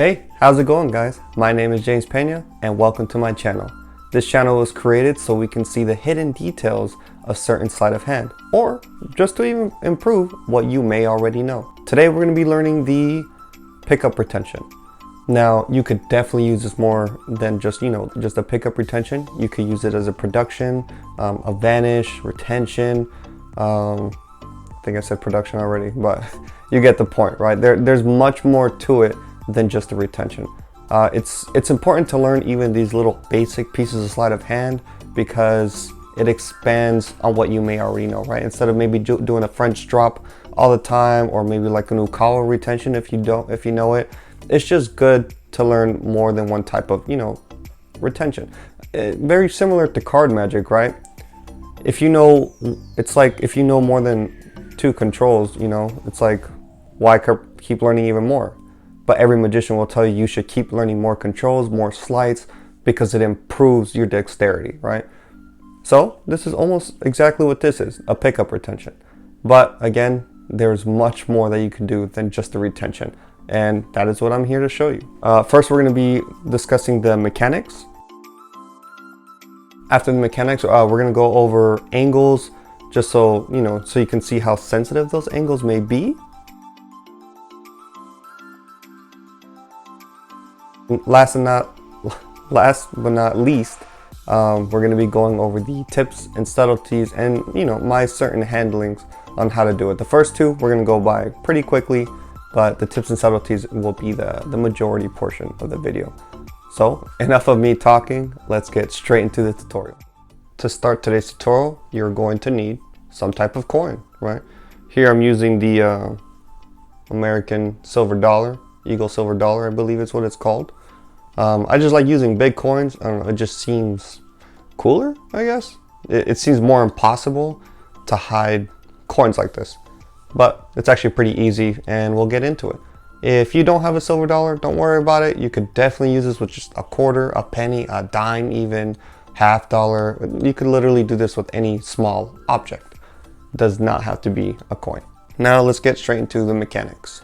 Hey, how's it going, guys? My name is James Pena and welcome to my channel. This channel was created so we can see the hidden details of certain sleight of hand, or just to even improve what you may already know. Today we're going to be learning the pickup retention. Now, you could definitely use this more than just a pickup retention. You could use it as a production, a vanish, retention. I think I said production already, but you get the point, right? There's much more to it than just a retention. It's important to learn even these little basic pieces of sleight of hand because it expands on what you may already know, right? Instead of maybe doing a French drop all the time, or maybe like a Nukawa retention if you know it. It's just good to learn more than one type of, retention. Very similar to card magic, right? If you know, it's like if you know more than two controls, it's like, why keep learning even more? But every magician will tell you you should keep learning more controls, more sleights, because it improves your dexterity, right? So this is almost exactly what this is, a pickup retention. But again, there's much more that you can do than just a retention. And that is what I'm here to show you. First, we're going to be discussing the mechanics. After the mechanics, we're going to go over angles, just so you can see how sensitive those angles may be. Last but not least, we're going to be going over the tips and subtleties and my certain handlings on how to do it. The first two we're going to go by pretty quickly, but the tips and subtleties will be the majority portion of the video. So enough of me talking, let's get straight into the tutorial. To start today's tutorial, you're going to need some type of coin, right? Here I'm using the American silver dollar, Eagle silver dollar, I believe it's what it's called. I just like using big coins. I don't know, it just seems cooler, I guess. It seems more impossible to hide coins like this, but it's actually pretty easy and we'll get into it. If you don't have a silver dollar, don't worry about it. You could definitely use this with just a quarter, a penny, a dime, even $50. You could literally do this with any small object. It does not have to be a coin. Now let's get straight into the mechanics.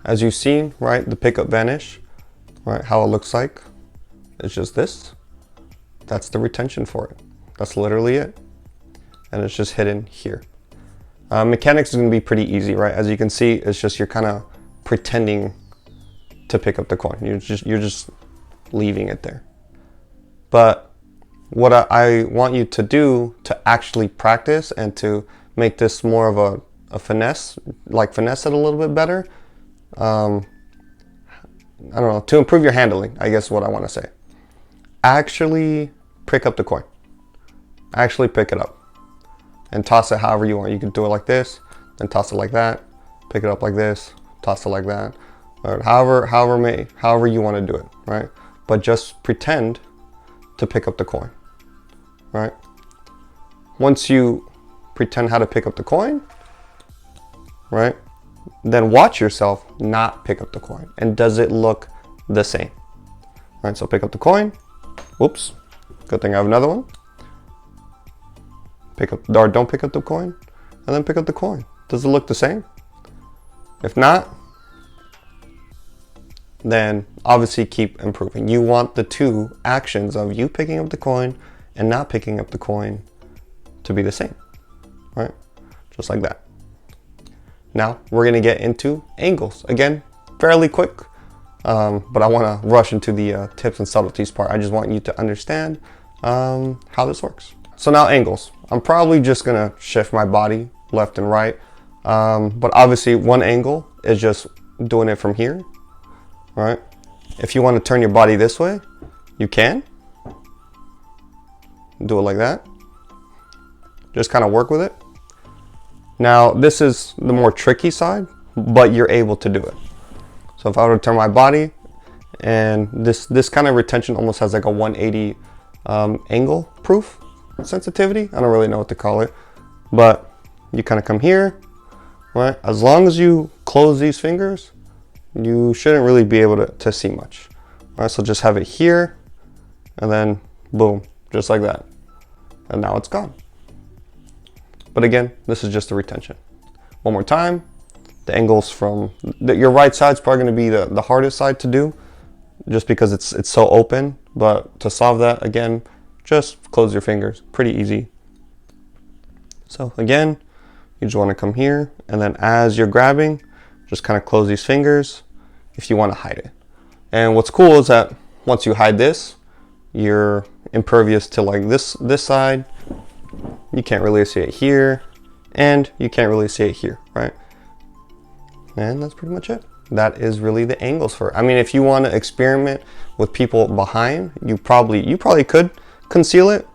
As you've seen, right, the pickup vanish, right, how it looks like, it's just this. That's the retention for it. That's literally it. And it's just hidden here. Mechanics is going to be pretty easy, right? As you can see, it's just you're kind of pretending to pick up the coin. You're just leaving it there. But what I want you to do to actually practice and to make this more of a finesse, like finesse it a little bit better, I don't know, to improve your handling, I guess is what I want to say. Actually pick up the coin. Actually pick it up and toss it however you want. You can do it like this, then toss it like that, pick it up like this, toss it like that, or however you want to do it, right? But just pretend to pick up the coin, right? Once you pretend how to pick up the coin, right, then watch yourself not pick up the coin. And does it look the same? All right, so pick up the coin. Whoops, good thing I have another one. Don't pick up the coin, and then pick up the coin. Does it look the same? If not, then obviously keep improving. You want the two actions of you picking up the coin and not picking up the coin to be the same, right? Just like that. Now we're gonna get into angles. Again, fairly quick, but I wanna rush into the tips and subtleties part. I just want you to understand how this works. So now angles. I'm probably just gonna shift my body left and right, but obviously one angle is just doing it from here, right? If you wanna turn your body this way, you can. Do it like that. Just kind of work with it. Now this is the more tricky side, but you're able to do it. So if I were to turn my body, and this kind of retention almost has like a 180 angle proof sensitivity. I don't really know what to call it, but you kind of come here, right? As long as you close these fingers, you shouldn't really be able to see much. All right, so just have it here, and then boom, just like that. And now it's gone. But again, this is just a retention. One more time. The angles from your right side is probably going to be the hardest side to do. just because it's so open. But to solve that, again, just close your fingers. Pretty easy. So again, you just want to come here, and then as you're grabbing, just kind of close these fingers if you want to hide it. And what's cool is that once you hide this, you're impervious to like this side. You can't really see it here, and you can't really see it here, right? And that's pretty much it. That is really the angles for it. I mean, if you want to experiment with people behind, you probably could conceal it.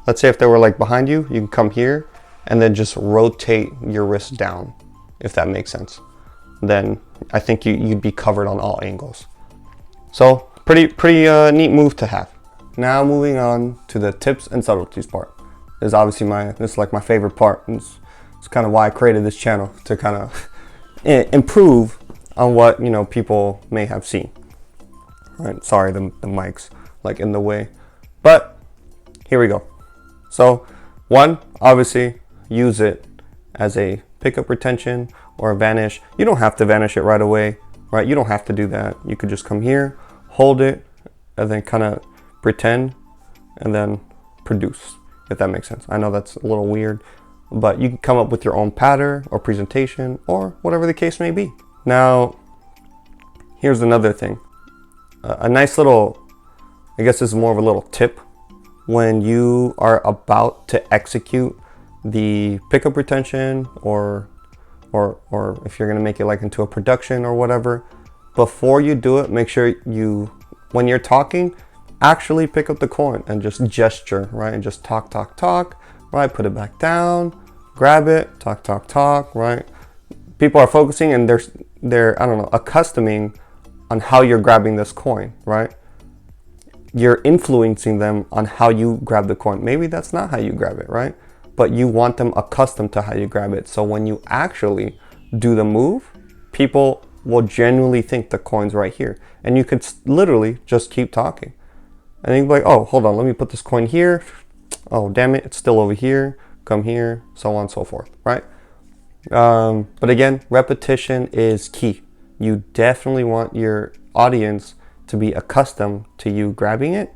Let's say if they were like behind you, you can come here and then just rotate your wrist down, if that makes sense. Then I think you'd be covered on all angles. So pretty neat move to have. Now moving on to the tips and subtleties part. This is obviously this is like my favorite part. It's kind of why I created this channel, to kind of improve on what, you know, people may have seen. Right? Sorry, the mic's like in the way, but here we go. So one, obviously use it as a pickup retention or a vanish. You don't have to vanish it right away, right? You don't have to do that. You could just come here, hold it, and then kind of pretend, and then produce, if that makes sense. I know that's a little weird, but you can come up with your own pattern or presentation or whatever the case may be. Now, here's another thing. A nice little, I guess this is more of a little tip. When you are about to execute the pickup retention, or if you're gonna make it like into a production or whatever, before you do it, make sure you, when you're talking, actually pick up the coin and just gesture, right? And just talk, right? Put it back down, grab it, talk, right? People are focusing and they're I don't know, accustoming on how you're grabbing this coin, right? You're influencing them on how you grab the coin. Maybe that's not how you grab it, right? But you want them accustomed to how you grab it. So when you actually do the move, people will genuinely think the coin's right here. And you could literally just keep talking. And you'd be like, oh, hold on, let me put this coin here. Oh, damn it, it's still over here. Come here, so on and so forth, right? But again, repetition is key. You definitely want your audience to be accustomed to you grabbing it.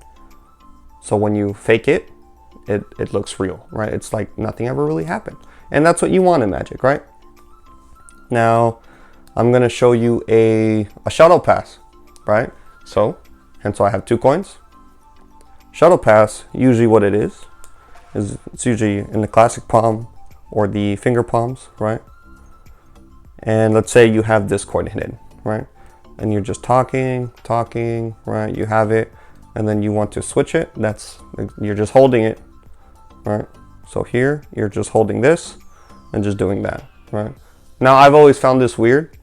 So when you fake it, it looks real, right? It's like nothing ever really happened. And that's what you want in magic, right? Now, I'm gonna show you a shuttle pass, right? So I have 2 coins. Shuttle pass, usually what it is it's usually in the classic palm or the finger palms, right? And let's say you have this coin hidden, right? And you're just talking, right? You have it, and then you want to switch it. You're just holding it, right? So here, you're just holding this and just doing that, right? Now, I've always found this weird,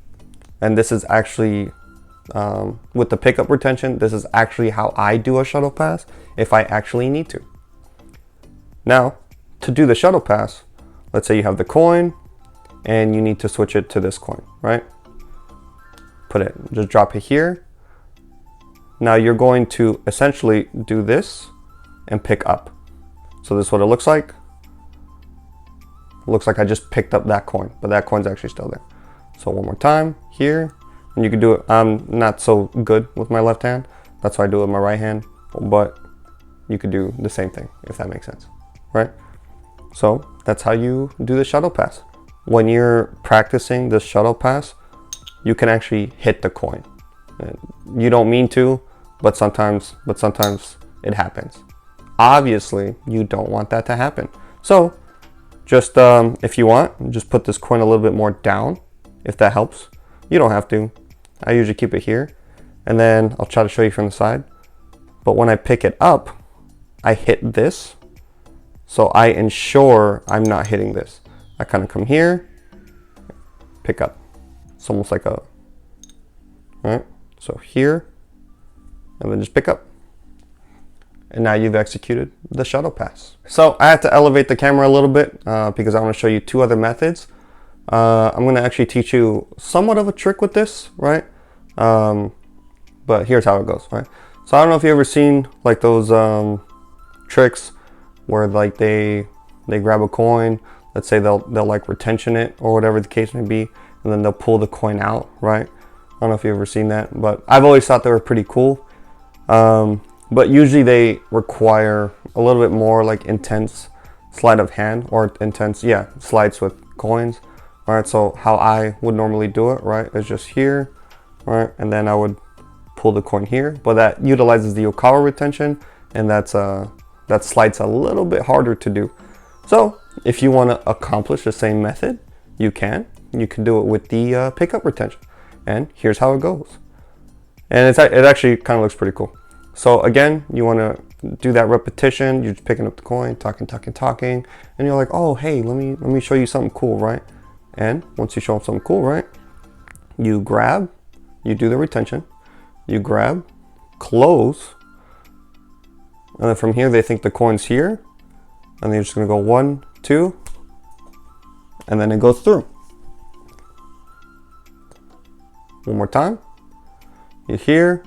and this is actually, with the pickup retention, this is actually how I do a shuttle pass if I actually need to. Now, to do the shuttle pass, let's say you have the coin and you need to switch it to this coin, right? Just drop it here. Now you're going to essentially do this and pick up. So this is what it looks like. It looks like I just picked up that coin, but that coin's actually still there. So one more time here, and you can do it. I'm not so good with my left hand. That's why I do it with my right hand, but you could do the same thing, if that makes sense, right? So that's how you do the shuttle pass. When you're practicing the shuttle pass, you can actually hit the coin. You don't mean to, but sometimes it happens. Obviously, you don't want that to happen. So just if you want, just put this coin a little bit more down, if that helps. You don't have to. I usually keep it here, and then I'll try to show you from the side. But when I pick it up, I hit this, so I ensure I'm not hitting this. I kind of come here, pick up. It's almost like all right? So here, and then just pick up. And now you've executed the shuttle pass. So I had to elevate the camera a little bit because I want to show you 2 other methods. I'm going to actually teach you somewhat of a trick with this, right? But here's how it goes, right? So I don't know if you've ever seen like those tricks where like they grab a coin. Let's say they'll like retention it or whatever the case may be, and then they'll pull the coin out, right? I don't know if you've ever seen that, but I've always thought they were pretty cool But usually they require a little bit more like intense sleight of hand, or intense, yeah, slides with coins. All right, so how I would normally do it, right, is just here, right, and then I would pull the coin here, but that utilizes the Yukawa retention, and that slide's a little bit harder to do. So if you want to accomplish the same method, you can do it with the pickup retention, and here's how it goes. And it actually kind of looks pretty cool. So again, you want to do that repetition. You're just picking up the coin, talking, and you're like, oh, hey, let me show you something cool, right? And once you show them something cool, right, you grab, you do the retention, you grab, close, and then from here they think the coin's here, and then you're just gonna go 1, 2, and then it goes through. One more time. You here,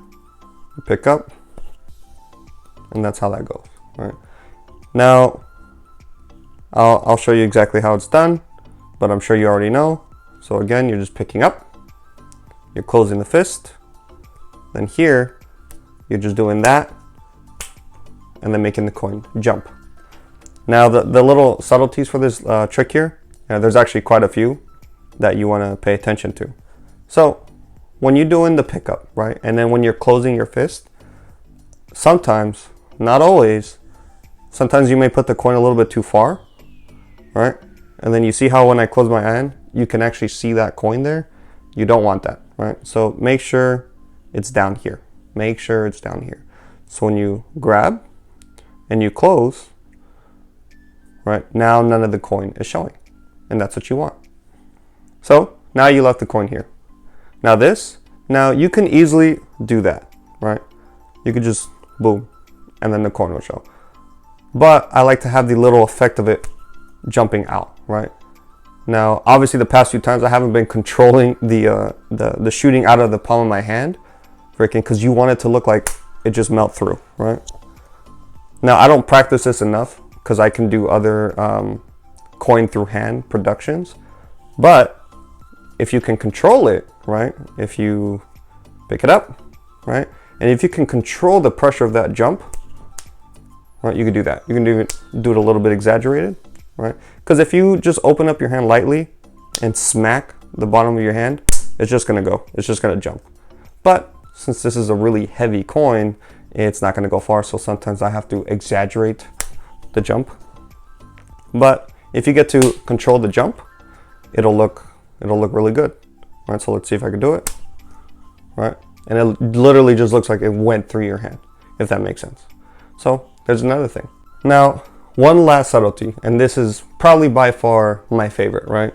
you pick up, and that's how that goes. Right. Now, I'll show you exactly how it's done, but I'm sure you already know. So again, you're just picking up, you're closing the fist, then here, you're just doing that, and then making the coin jump. Now, the little subtleties for this trick here, there's actually quite a few that you want to pay attention to. So when you're doing the pickup, right, and then when you're closing your fist, sometimes, not always, sometimes you may put the coin a little bit too far, right? And then you see how when I close my hand, you can actually see that coin there. You don't want that, right? So make sure it's down here. Make sure it's down here. So when you grab and you close, right, now none of the coin is showing, and that's what you want. So now you left the coin here. Now you can easily do that, right? You could just boom, and then the coin will show. But I like to have the little effect of it jumping out, right? Now, obviously the past few times I haven't been controlling the shooting out of the palm of my hand, freaking, because you want it to look like it just melt through, right? Now, I don't practice this enough because I can do other coin through hand productions, but if you can control it, right? If you pick it up, right? And if you can control the pressure of that jump, right, you can do that. You can do it a little bit exaggerated, right? Because if you just open up your hand lightly and smack the bottom of your hand, it's just gonna go. It's just gonna jump. But since this is a really heavy coin, it's not gonna go far. So sometimes I have to exaggerate the jump. But if you get to control the jump, it'll look really good. All right, so let's see if I can do it. Right, and it literally just looks like it went through your hand, if that makes sense. So there's another thing. Now, one last subtlety, and this is probably by far my favorite, right?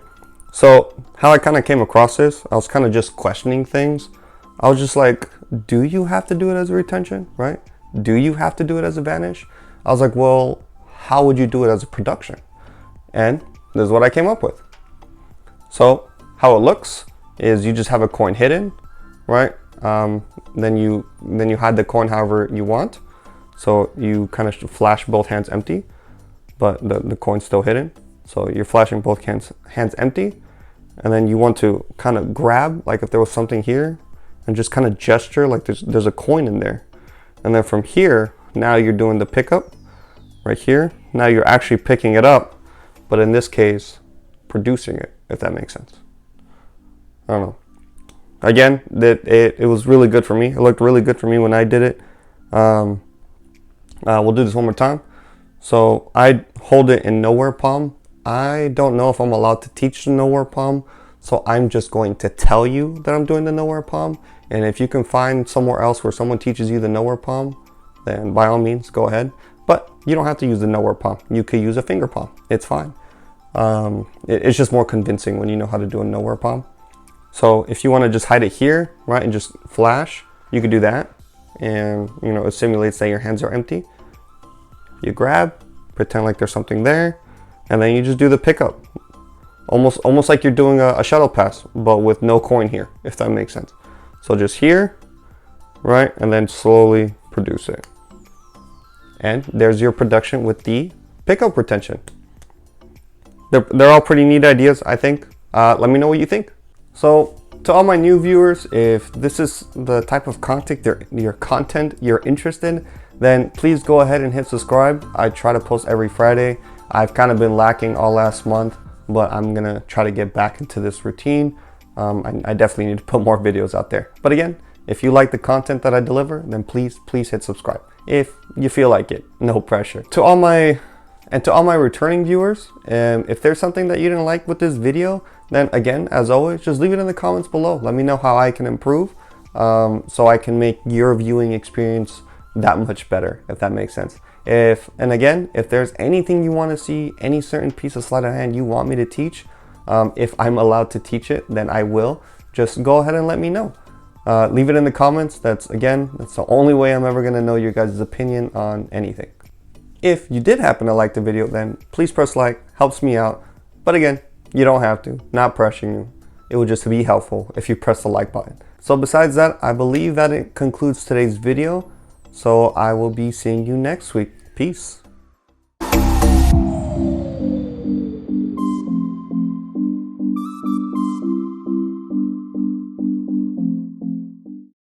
So how I kind of came across this, I was kind of just questioning things. I was just like, do you have to do it as a retention, right? Do you have to do it as a vanish? I was like, well, how would you do it as a production? And this is what I came up with. So how it looks is you just have a coin hidden, right? Then you hide the coin however you want. So you kind of flash both hands empty, but the coin's still hidden. So you're flashing both hands empty, and then you want to kind of grab, like if there was something here, and just kind of gesture like there's a coin in there. And then from here, now you're doing the pickup right here. Now you're actually picking it up, but in this case, producing it, if that makes sense. I don't know. Again, it was really good for me. It looked really good for me when I did it. We'll do this one more time. So I hold it in nowhere palm. I don't know if I'm allowed to teach the nowhere palm, so I'm just going to tell you that I'm doing the nowhere palm. And if you can find somewhere else where someone teaches you the nowhere palm, then by all means, go ahead. But you don't have to use the nowhere palm. You could use a finger palm. It's fine. It's just more convincing when you know how to do a nowhere palm. So if you want to just hide it here, right, and just flash, you could do that. And, you know, it simulates that your hands are empty. You grab, pretend like there's something there, and then you just do the pickup. Almost like you're doing a shuttle pass, but with no coin here, if that makes sense. So just here, right, and then slowly produce it. And there's your production with the pickup retention. They're all pretty neat ideas, I think. Let me know what you think. So To all my new viewers, if this is the type of content you're interested in, then please go ahead and hit subscribe. I try to post every Friday. I've kind of been lacking all last month, but I'm gonna try to get back into this routine. I definitely need to put more videos out there. But again, if you like the content that I deliver, then please hit subscribe. If you feel like it, no pressure. To all my returning viewers, if there's something that you didn't like with this video, then again, as always, just leave it in the comments below. Let me know how I can improve, so I can make your viewing experience that much better, if that makes sense. And again, if there's anything you want to see, any certain piece of sleight of hand you want me to teach, if I'm allowed to teach it, then I will. Just go ahead and let me know. Leave it in the comments. That's the only way I'm ever going to know your guys' opinion on anything. If you did happen to like the video, then please press like, helps me out. But again, you don't have to, not pressuring you. It would just be helpful if you press the like button. So besides that, I believe that it concludes today's video. So I will be seeing you next week. Peace.